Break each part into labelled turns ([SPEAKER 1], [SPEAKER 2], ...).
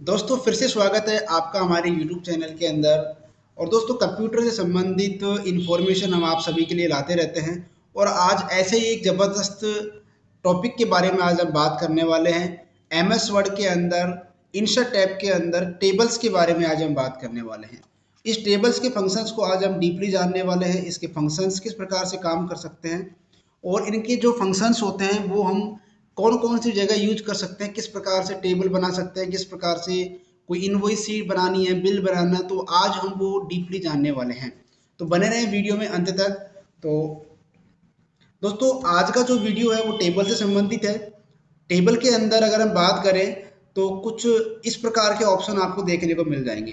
[SPEAKER 1] दोस्तों फिर से स्वागत है आपका हमारे YouTube चैनल के अंदर। और दोस्तों कंप्यूटर से संबंधित इंफॉर्मेशन हम आप सभी के लिए लाते रहते हैं। और आज ऐसे ही एक ज़बरदस्त टॉपिक के बारे में आज हम बात करने वाले हैं। MS वर्ड के अंदर इंसर्ट टैब के अंदर टेबल्स के बारे में आज हम बात करने वाले हैं। इस टेबल्स के फंक्शंस को आज हम डीपली जानने वाले हैं। इसके फंक्शंस किस प्रकार से काम कर सकते हैं और इनके जो फंक्शंस होते हैं वो हम कौन कौन सी जगह यूज कर सकते हैं, किस प्रकार से टेबल बना सकते हैं, किस प्रकार से कोई इनवॉइस शीट बनानी है, बिल बनाना है, तो आज हम वो डीपली जानने वाले हैं। तो बने रहें वीडियो में अंत तक। तो दोस्तों आज का जो वीडियो है वो टेबल से संबंधित है। टेबल के अंदर अगर हम बात करें तो कुछ इस प्रकार के ऑप्शन आपको देखने को मिल जाएंगे।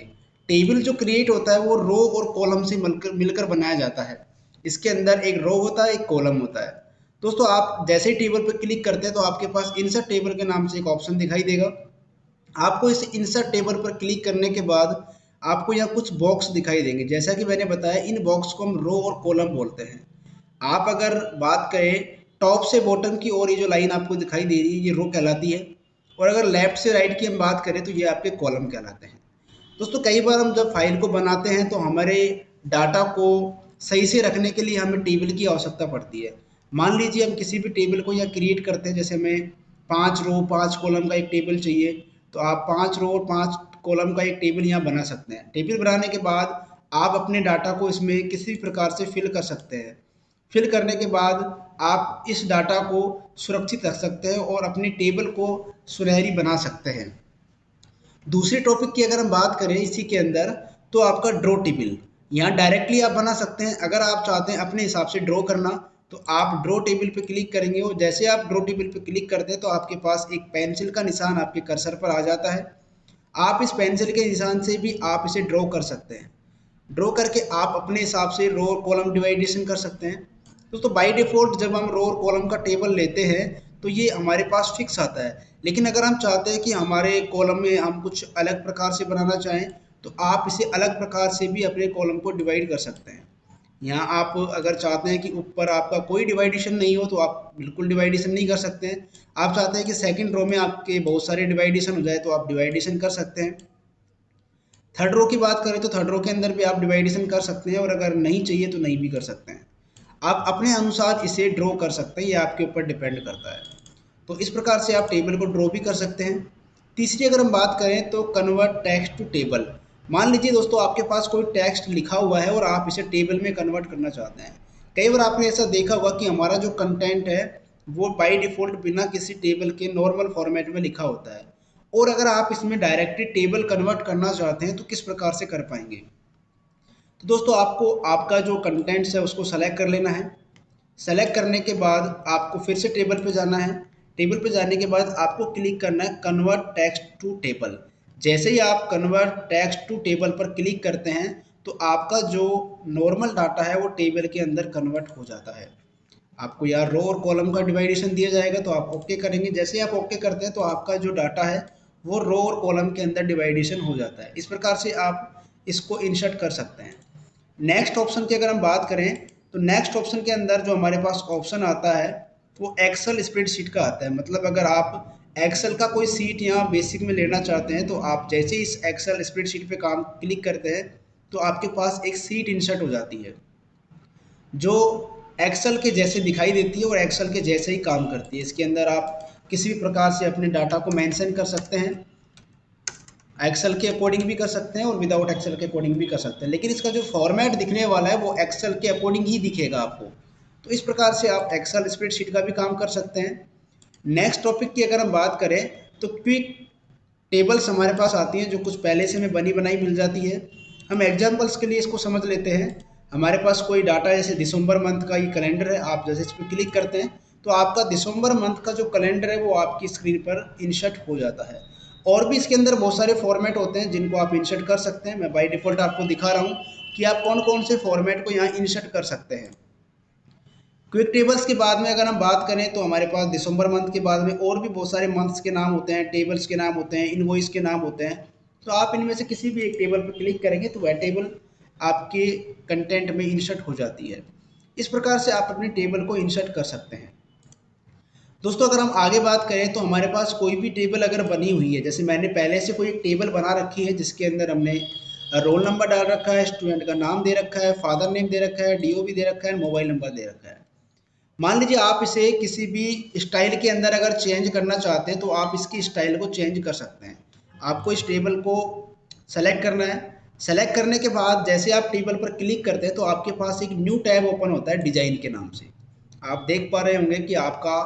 [SPEAKER 1] टेबल जो क्रिएट होता है वो रो और कॉलम से मिलकर मिलकर बनाया जाता है। इसके अंदर एक रो होता है, एक कॉलम होता है। दोस्तों आप जैसे ही टेबल पर क्लिक करते हैं तो आपके पास इंसर्ट टेबल के नाम से एक ऑप्शन दिखाई देगा। आपको इस इंसर्ट टेबल पर क्लिक करने के बाद आपको यहाँ कुछ बॉक्स दिखाई देंगे। जैसा कि मैंने बताया, इन बॉक्स को हम रो और कॉलम बोलते हैं। आप अगर बात करें टॉप से बॉटम की ओर, ये जो लाइन आपको दिखाई दे रही है ये रो कहलाती है। और अगर लेफ्ट से राइट की हम बात करें तो ये आपके कॉलम कहलाते हैं। दोस्तों कई बार हम जब फाइल को बनाते हैं तो हमारे डाटा को सही से रखने के लिए हमें टेबल की आवश्यकता पड़ती है। मान लीजिए हम किसी भी टेबल को यहाँ क्रिएट करते हैं, जैसे हमें 5 रो 5 कॉलम का एक टेबल चाहिए, तो आप 5 रो और 5 कॉलम का एक टेबल यहाँ बना सकते हैं। टेबल बनाने के बाद आप अपने डाटा को इसमें किसी भी प्रकार से फिल कर सकते हैं। फिल करने के बाद आप इस डाटा को सुरक्षित रख सकते हैं और अपनी टेबल को सुनहरी बना सकते हैं। दूसरे टॉपिक की अगर हम बात करें इसी के अंदर, तो आपका ड्रॉ टेबल यहाँ डायरेक्टली आप बना सकते हैं। अगर आप चाहते हैं अपने हिसाब से ड्रॉ करना तो आप ड्रॉ टेबल पे क्लिक करेंगे और जैसे आप ड्रॉ टेबल पे क्लिक करते हैं तो आपके पास एक पेंसिल का निशान आपके कर्सर पर आ जाता है। आप इस पेंसिल के निशान से भी आप इसे ड्रॉ कर सकते हैं। ड्रॉ करके आप अपने हिसाब से रो और कॉलम डिवाइडेशन कर सकते हैं। दोस्तों बाय डिफ़ॉल्ट जब हम रो और कॉलम का टेबल लेते हैं तो ये हमारे पास फिक्स आता है। लेकिन अगर हम चाहते हैं कि हमारे कॉलम में हम कुछ अलग प्रकार से बनाना चाहें तो आप इसे अलग प्रकार से भी अपने कॉलम को डिवाइड कर सकते हैं। यहाँ आप अगर चाहते हैं कि ऊपर आपका कोई डिवाइडेशन नहीं हो तो आप बिल्कुल डिवाइडेशन नहीं कर सकते हैं। आप चाहते हैं कि सेकंड रो में आपके बहुत सारे डिवाइडेशन हो जाए तो आप डिवाइडेशन कर सकते हैं। थर्ड रो की बात करें तो थर्ड रो के अंदर भी आप डिवाइडेशन कर सकते हैं और अगर नहीं चाहिए तो नहीं भी कर सकते हैं। आप अपने अनुसार इसे ड्रॉ कर सकते हैं, ये आपके ऊपर डिपेंड करता है। तो इस प्रकार से आप टेबल को ड्रॉ भी कर सकते हैं। तीसरी अगर हम बात करें तो कन्वर्ट टेक्स्ट टू टेबल। मान लीजिए दोस्तों आपके पास कोई टेक्स्ट लिखा हुआ है और आप इसे टेबल में कन्वर्ट करना चाहते हैं। कई बार आपने ऐसा देखा होगा कि हमारा जो कंटेंट है वो बाय डिफ़ॉल्ट बिना किसी टेबल के नॉर्मल फॉर्मेट में लिखा होता है। और अगर आप इसमें डायरेक्टली टेबल कन्वर्ट करना चाहते हैं तो किस प्रकार से कर पाएंगे। तो दोस्तों आपको आपका जो कंटेंट्स है उसको सेलेक्ट कर लेना है। सेलेक्ट करने के बाद आपको फिर से टेबल पे जाना है। टेबल पे जाने के बाद आपको क्लिक करना है कन्वर्ट टेक्स्ट टू टेबल। जैसे ही आप कन्वर्ट टेक्स्ट टू टेबल पर क्लिक करते हैं तो आपका जो नॉर्मल डाटा है वो टेबल के अंदर कन्वर्ट हो जाता है। आपको यार रो और कॉलम का डिवाइडेशन दिया जाएगा तो आप ओके करेंगे। जैसे ही आप ओके करते हैं तो आपका जो डाटा है वो रो और कॉलम के अंदर डिवाइडेशन हो जाता है। इस प्रकार से आप इसको इंसर्ट कर सकते हैं। नेक्स्ट ऑप्शन की अगर हम बात करें तो नेक्स्ट ऑप्शन के अंदर जो हमारे पास ऑप्शन आता है वो एक्सेल स्प्रेडशीट का आता है। मतलब अगर आप एक्सेल का कोई सीट यहाँ बेसिक में लेना चाहते हैं तो आप जैसे ही इस एक्सेल स्प्रेडशीट पे काम क्लिक करते हैं तो आपके पास एक सीट इंसर्ट हो जाती है जो एक्सेल के जैसे दिखाई देती है और एक्सेल के जैसे ही काम करती है। इसके अंदर आप किसी भी प्रकार से अपने डाटा को मेंशन कर सकते हैं। एक्सेल के अकॉर्डिंग भी कर सकते हैं और विदाउट एक्सेल के अकॉर्डिंग भी कर सकते हैं, लेकिन इसका जो फॉर्मेट दिखने वाला है वो एक्सेल के अकॉर्डिंग ही दिखेगा आपको। तो इस प्रकार से आप एक्सेल स्प्रेडशीट का भी काम कर सकते हैं। नेक्स्ट टॉपिक की अगर हम बात करें तो क्विक टेबल्स हमारे पास आती हैं जो कुछ पहले से हमें बनी बनाई मिल जाती है। हम एग्जाम्पल्स के लिए इसको समझ लेते हैं। हमारे पास कोई डाटा जैसे दिसंबर मंथ का ये कैलेंडर है, आप जैसे इस पर क्लिक करते हैं तो आपका दिसंबर मंथ का जो कैलेंडर है वो आपकी स्क्रीन पर इंसर्ट हो जाता है। और भी इसके अंदर बहुत सारे फॉर्मेट होते हैं जिनको आप इंसर्ट कर सकते हैं। मैं बाय डिफ़ॉल्ट आपको दिखा रहा हूँ कि आप कौन कौन से फॉर्मेट को यहाँ इंसर्ट कर सकते हैं। क्विक टेबल्स के बाद में अगर हम बात करें तो हमारे पास दिसंबर मंथ के बाद में और भी बहुत सारे मंथ्स के नाम होते हैं, टेबल्स के नाम होते हैं, इनवॉइस के नाम होते हैं। तो आप इनमें से किसी भी एक टेबल पर क्लिक करेंगे तो वह टेबल आपके कंटेंट में इंसर्ट हो जाती है। इस प्रकार से आप अपनी टेबल को इंसर्ट कर सकते हैं। दोस्तों अगर हम आगे बात करें तो हमारे पास कोई भी टेबल अगर बनी हुई है, जैसे मैंने पहले से कोई एक टेबल बना रखी है जिसके अंदर हमने रोल नंबर डाल रखा है, स्टूडेंट का नाम दे रखा है, फादर नेम दे रखा है, डीओबी दे रखा है, मोबाइल नंबर दे रखा है। मान लीजिए आप इसे किसी भी स्टाइल के अंदर अगर चेंज करना चाहते हैं तो आप इसकी स्टाइल को चेंज कर सकते हैं। आपको इस टेबल को सेलेक्ट करना है। सेलेक्ट करने के बाद जैसे आप टेबल पर क्लिक करते हैं तो आपके पास एक न्यू टैब ओपन होता है डिजाइन के नाम से। आप देख पा रहे होंगे कि आपका,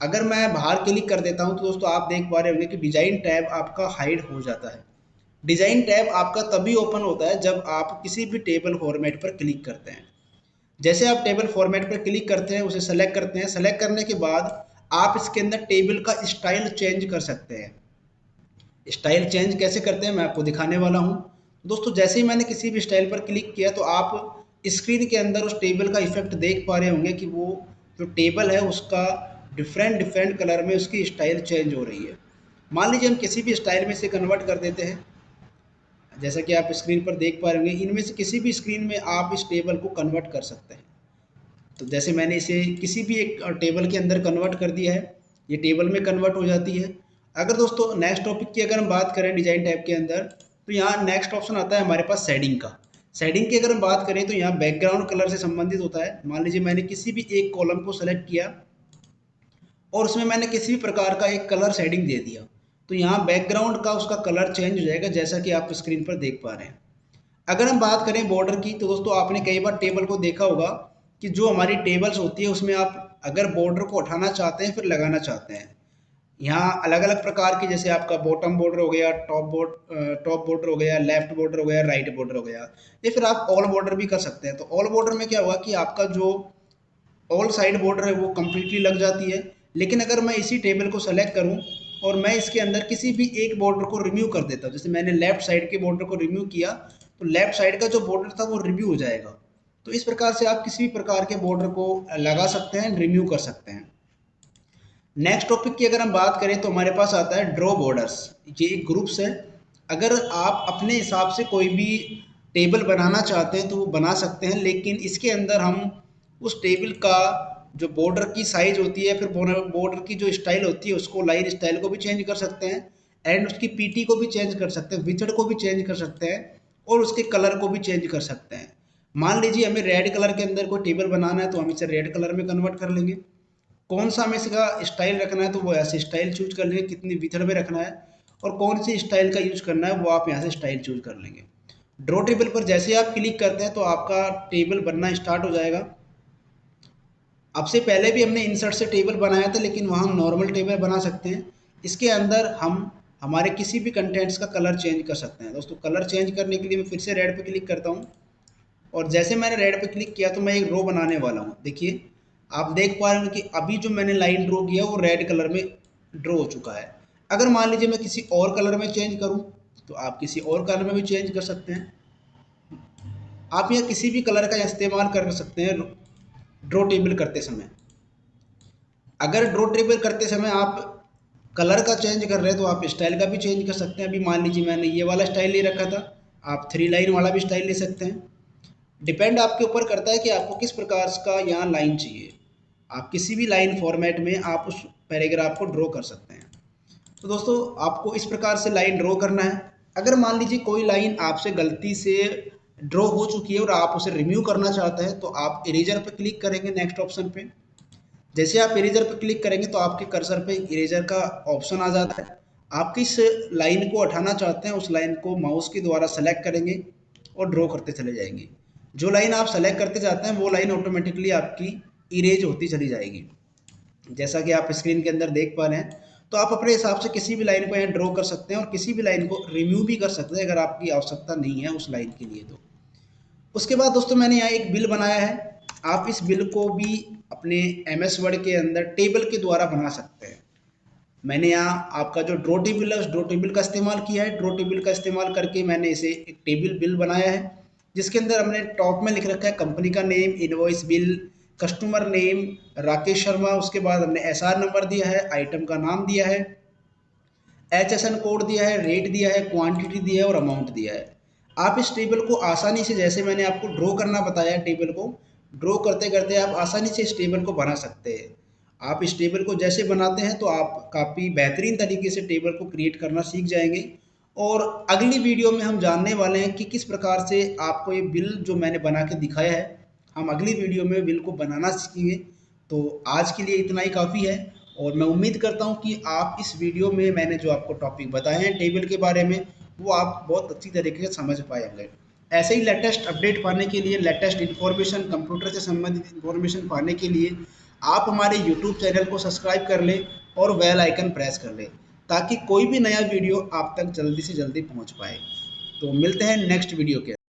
[SPEAKER 1] अगर मैं बाहर क्लिक कर देता हूं तो दोस्तों आप देख पा रहे होंगे कि डिजाइन टैब आपका हाइड हो जाता है। डिजाइन टैब आपका तभी ओपन होता है जब आप किसी भी टेबल फॉर्मेट पर क्लिक करते हैं। जैसे आप टेबल फॉर्मेट पर क्लिक करते हैं, उसे सेलेक्ट करते हैं, सेलेक्ट करने के बाद आप इसके अंदर टेबल का स्टाइल चेंज कर सकते हैं। स्टाइल चेंज कैसे करते हैं मैं आपको दिखाने वाला हूं। दोस्तों जैसे ही मैंने किसी भी स्टाइल पर क्लिक किया तो आप स्क्रीन के अंदर उस टेबल का इफेक्ट देख पा रहे होंगे कि वो जो टेबल है उसका डिफरेंट डिफरेंट कलर में उसकी स्टाइल चेंज हो रही है। मान लीजिए हम किसी भी स्टाइल में से कन्वर्ट कर देते हैं। जैसा कि आप स्क्रीन पर देख पा रहे होंगे, इनमें से किसी भी स्क्रीन में आप इस टेबल को कन्वर्ट कर सकते हैं। तो जैसे मैंने इसे किसी भी एक टेबल के अंदर कन्वर्ट कर दिया है, ये टेबल में कन्वर्ट हो जाती है। अगर दोस्तों नेक्स्ट टॉपिक की अगर हम बात करें डिजाइन टैब के अंदर, तो यहाँ नेक्स्ट ऑप्शन आता है हमारे पास शेडिंग का। शेडिंग की अगर हम बात करें तो यहाँ बैकग्राउंड कलर से संबंधित होता है। मान लीजिए मैंने किसी भी एक कॉलम को सेलेक्ट किया और उसमें मैंने किसी भी प्रकार का एक कलर शेडिंग दे दिया, तो यहाँ बैकग्राउंड का उसका कलर चेंज हो जाएगा, जैसा कि आप स्क्रीन पर देख पा रहे हैं। अगर हम बात करें बॉर्डर की तो दोस्तों आपने कई बार टेबल को देखा होगा कि जो हमारी टेबल्स होती है उसमें आप अगर बॉर्डर को उठाना चाहते हैं फिर लगाना चाहते हैं, यहाँ अलग अलग प्रकार की, जैसे आपका बॉटम बॉर्डर हो गया, टॉप बॉर्डर हो गया, लेफ्ट बॉर्डर हो गया, राइट बॉर्डर हो गया, या फिर आप ऑल बॉर्डर भी कर सकते हैं। तो ऑल बॉर्डर में क्या होगा कि आपका जो ऑल साइड बॉर्डर है वो कम्प्लीटली लग जाती है। लेकिन अगर मैं इसी टेबल को सेलेक्ट करूं और मैं इसके अंदर किसी भी एक बॉर्डर को रिमूव कर देता हूं, जैसे मैंने लेफ्ट साइड के बॉर्डर को रिमूव किया तो लेफ्ट साइड का जो बॉर्डर था वो रिमूव हो जाएगा। तो इस प्रकार से आप किसी भी प्रकार के बॉर्डर को लगा सकते हैं, रिमूव कर सकते हैं। नेक्स्ट टॉपिक की अगर हम बात करें तो हमारे पास आता है ड्रॉ बॉर्डर्स। ये एक ग्रुप्स है। अगर आप अपने हिसाब से कोई भी टेबल बनाना चाहते हैं तो वो बना सकते हैं, लेकिन इसके अंदर हम उस टेबल का जो बॉर्डर की साइज होती है, फिर बॉर्डर की जो स्टाइल होती है, उसको लाइन स्टाइल को भी चेंज कर सकते हैं, एंड उसकी पीटी को भी चेंज कर सकते हैं, विथड़ को भी चेंज कर सकते हैं, और उसके कलर को भी चेंज कर सकते हैं। मान लीजिए हमें रेड कलर के अंदर कोई टेबल बनाना है तो हम इसे रेड कलर में कन्वर्ट कर लेंगे। कौन सा हमें इसका स्टाइल रखना है तो वो ऐसे स्टाइल चूज कर लेंगे, कितनी विथर में रखना है और कौन सी स्टाइल का यूज करना है वो आप यहाँ से स्टाइल चूज कर लेंगे। ड्रॉ टेबल पर जैसे आप क्लिक करते हैं तो आपका टेबल बनना स्टार्ट हो जाएगा। अब से पहले भी हमने इंसर्ट से टेबल बनाया था, लेकिन वहाँ हम नॉर्मल टेबल बना सकते हैं। इसके अंदर हम हमारे किसी भी कंटेंट्स का कलर चेंज कर सकते हैं। दोस्तों कलर चेंज करने के लिए मैं फिर से रेड पे क्लिक करता हूँ और जैसे मैंने रेड पे क्लिक किया तो मैं एक रो बनाने वाला हूँ। देखिए आप देख पा रहे हो कि अभी जो मैंने लाइन ड्रॉ किया वो रेड कलर में ड्रॉ हो चुका है। अगर मान लीजिए मैं किसी और कलर में चेंज करूँ तो आप किसी और कलर में भी चेंज कर सकते हैं। आप यहाँ किसी भी कलर का इस्तेमाल कर सकते हैं ड्रॉ टेबल करते समय। अगर ड्रॉ टेबल करते समय आप कलर का चेंज कर रहे हैं तो आप स्टाइल का भी चेंज कर सकते हैं। अभी मान लीजिए मैंने ये वाला स्टाइल ले रखा था, आप 3 लाइन वाला भी स्टाइल ले सकते हैं। डिपेंड आपके ऊपर करता है कि आपको किस प्रकार का यहाँ लाइन चाहिए। आप किसी भी लाइन फॉर्मेट में आप उस पैराग्राफ को ड्रॉ कर सकते हैं। तो दोस्तों आपको इस प्रकार से लाइन ड्रॉ करना है। अगर मान लीजिए कोई लाइन आपसे गलती से ड्रॉ हो चुकी है और आप उसे रिम्यू करना चाहते हैं तो आप इरेजर पर क्लिक करेंगे नेक्स्ट ऑप्शन पे। जैसे आप इरेजर पर क्लिक करेंगे तो आपके कर्सर पे इरेजर का ऑप्शन आ जाता है। आप किस लाइन को हटाना चाहते हैं उस लाइन को माउस के द्वारा सेलेक्ट करेंगे और ड्रॉ करते चले जाएंगे। जो लाइन आप सेलेक्ट करते जाते हैं वो लाइन ऑटोमेटिकली आपकी इरेज होती चली जाएगी, जैसा कि आप स्क्रीन के अंदर देख पा रहे हैं। तो आप अपने हिसाब से किसी भी लाइन को यहाँ ड्रॉ कर सकते हैं और किसी भी लाइन को रिम्यू भी कर सकते हैं अगर आपकी आवश्यकता नहीं है उस लाइन के लिए। तो उसके बाद दोस्तों मैंने यहाँ एक बिल बनाया है। आप इस बिल को भी अपने एमएस वर्ड के अंदर टेबल के द्वारा बना सकते हैं। मैंने यहाँ आपका जो ड्रॉ टेबल है उस ड्रॉ टेबल का इस्तेमाल किया है। ड्रॉ टेबल का इस्तेमाल करके मैंने इसे एक टेबल बिल बनाया है, जिसके अंदर हमने टॉप में लिख रखा है कंपनी का name, invoice bill, customer name Rakesh Sharma, उसके बाद हमने एसआर नंबर दिया है, आइटम का नाम दिया है, एचएसएन कोड दिया है, रेट दिया है, क्वांटिटी दिया है और अमाउंट दिया है। आप इस टेबल को आसानी से, जैसे मैंने आपको ड्रॉ करना बताया, टेबल को ड्रॉ करते करते आप आसानी से इस टेबल को बना सकते हैं। आप इस टेबल को जैसे बनाते हैं तो आप काफ़ी बेहतरीन तरीके से टेबल को क्रिएट करना सीख जाएंगे। और अगली वीडियो में हम जानने वाले हैं कि किस प्रकार से आपको ये बिल जो मैंने बना के दिखाया है, हम अगली वीडियो में बिल को बनाना सीखेंगे। तो आज के लिए इतना ही काफ़ी है और मैं उम्मीद करता हूँ कि आप इस वीडियो में मैंने जो आपको टॉपिक बताए हैं टेबल के बारे में, वो आप बहुत अच्छी तरीके से समझ पाए होंगे। ऐसे ही लेटेस्ट अपडेट पाने के लिए, लेटेस्ट इन्फॉर्मेशन, कंप्यूटर से संबंधित इन्फॉर्मेशन पाने के लिए आप हमारे यूट्यूब चैनल को सब्सक्राइब कर लें और बेल आइकन प्रेस कर लें, ताकि कोई भी नया वीडियो आप तक जल्दी से जल्दी पहुंच पाए। तो मिलते हैं नेक्स्ट वीडियो के